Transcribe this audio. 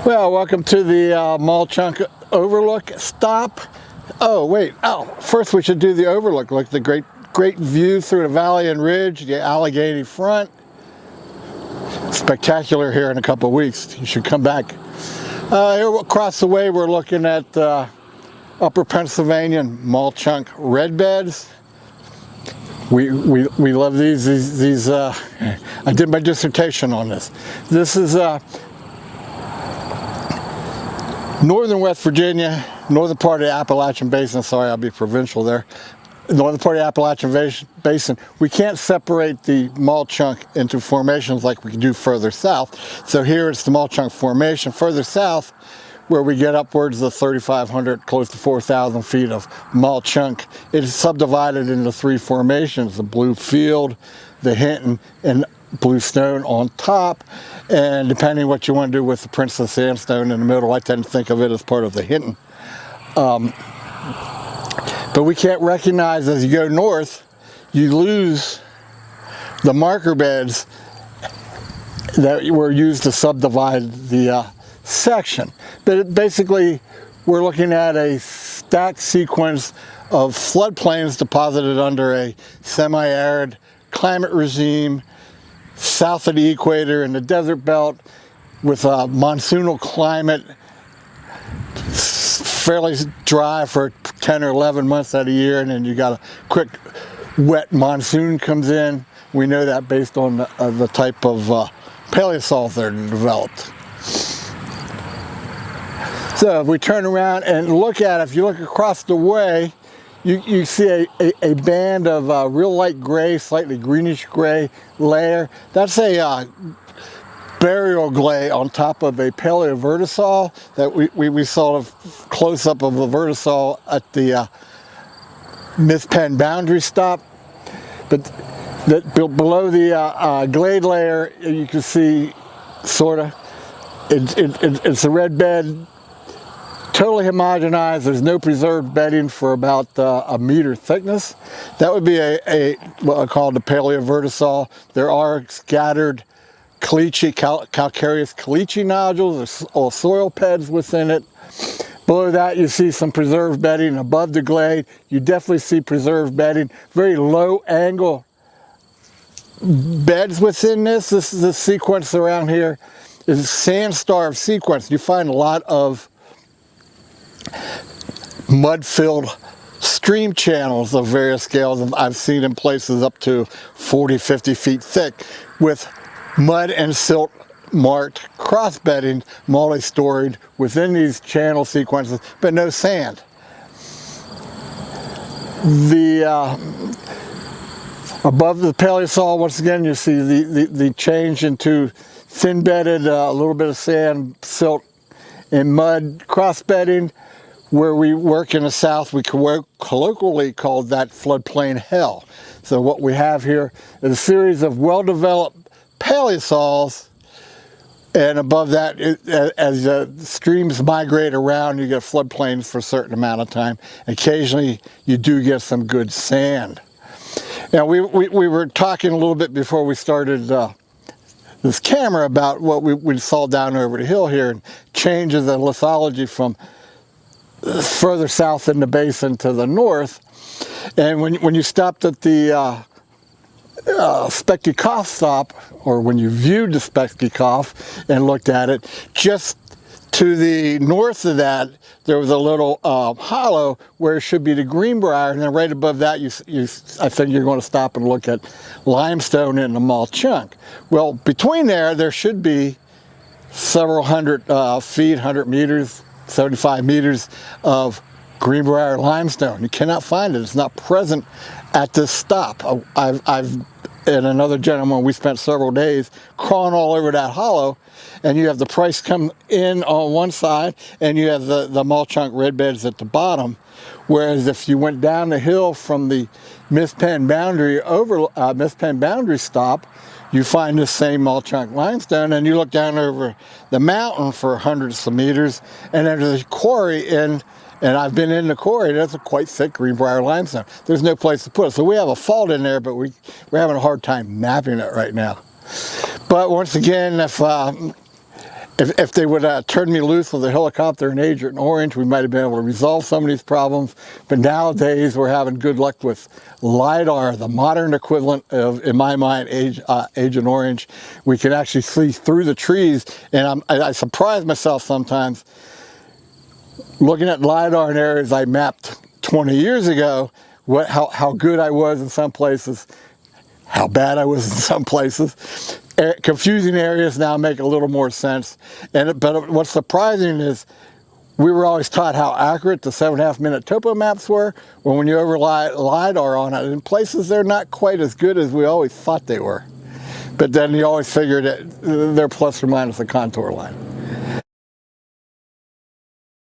Well, welcome to the Mauch Overlook stop. Oh, wait. Oh, first we should do the Overlook. Look, the great view through the valley and ridge, the Allegheny front. Spectacular here in a couple of weeks. You should come back. Here across the way, we're looking at Upper Pennsylvania Mauch red beds. We love these. I did my dissertation on this. This is northern West Virginia, northern part of the Appalachian Basin. Sorry, I'll be provincial there. Northern part of the Appalachian Basin. We can't separate the Mauch into formations like we can do further south. So here it's the Mauch formation. Further south, where we get upwards of 3,500, close to 4,000 feet of Mauch. It is subdivided into three formations: the Blue Field, the Hinton, and Blue Stone on top. And depending what you want to do with the Princess Sandstone in the middle, I tend to think of it as part of the Hinton. But we can't recognize, as you go north, you lose the marker beds that were used to subdivide the section. But basically, we're looking at a stacked sequence of floodplains deposited under a semi-arid climate regime south of the equator in the desert belt, with a monsoonal climate, fairly dry for 10 or 11 months out of the year, and then you got a quick wet monsoon comes in. We know that based on the type of paleosalt that are developed. So if we turn around and look at it, if you look across the way, you see a band of real light gray, slightly greenish gray layer. That's a burial clay on top of a paleovertisol that we saw a close-up of a vertisol at the Myth-Penn boundary stop. But below the glade layer, you can see sorta it's a red bed, totally homogenized. There's no preserved bedding for about a meter thickness. That would be what I call the paleovertisol. There are scattered calcareous caliche nodules or soil beds within it. Below that, you see some preserved bedding. Above the glade, you definitely see preserved bedding. Very low angle beds within this. This is a sequence around here. It's a sand-starved sequence. You find a lot of mud-filled stream channels of various scales. I've seen in places up to 40, 50 feet thick with mud and silt marked cross-bedding, multi-storied within these channel sequences, but no sand. Above the paleosol, once again, you see the change into thin-bedded, a little bit of sand, silt, and mud cross-bedding. Where we work in the south, we colloquially call that floodplain hell. So what we have here is a series of well-developed paleosols, and above that, as streams migrate around, you get floodplains for a certain amount of time. Occasionally, you do get some good sand. Now, we were talking a little bit before we started this camera about what we saw down over the hill here, and changes in lithology from further south in the basin to the north. And when you stopped at the Specky Cough stop, or when you viewed the Specky Cough and looked at it, just to the north of that, there was a little hollow where it should be the Greenbrier, and then right above that, I think you're going to stop and look at limestone in the Mauch. Well, between there should be several hundred feet, 100 meters, 75 meters of Greenbrier limestone. You cannot find it. It's not present at this stop. I've and another gentleman, we spent several days crawling all over that hollow, and you have the Price come in on one side, and you have the Mauch red beds at the bottom. Whereas if you went down the hill from the Myth-Penn boundary stop, you find the same Mauch limestone, and you look down over the mountain for hundreds of meters, and there's a quarry and I've been in the quarry. That's a quite thick Greenbrier limestone. There's no place to put it, so we have a fault in there, but we're having a hard time mapping it right now. But once again, if if they would turn me loose with a helicopter and Agent Orange, we might have been able to resolve some of these problems. But nowadays, we're having good luck with LiDAR, the modern equivalent of, in my mind, Agent Orange. We can actually see through the trees, and I surprise myself sometimes looking at LiDAR in areas I mapped 20 years ago, how good I was in some places, how bad I was in some places. Confusing areas now make a little more sense. But what's surprising is we were always taught how accurate the 7.5 minute topo maps were, when you overlay LiDAR on it, in places they're not quite as good as we always thought they were. But then you always figured that they're plus or minus a contour line.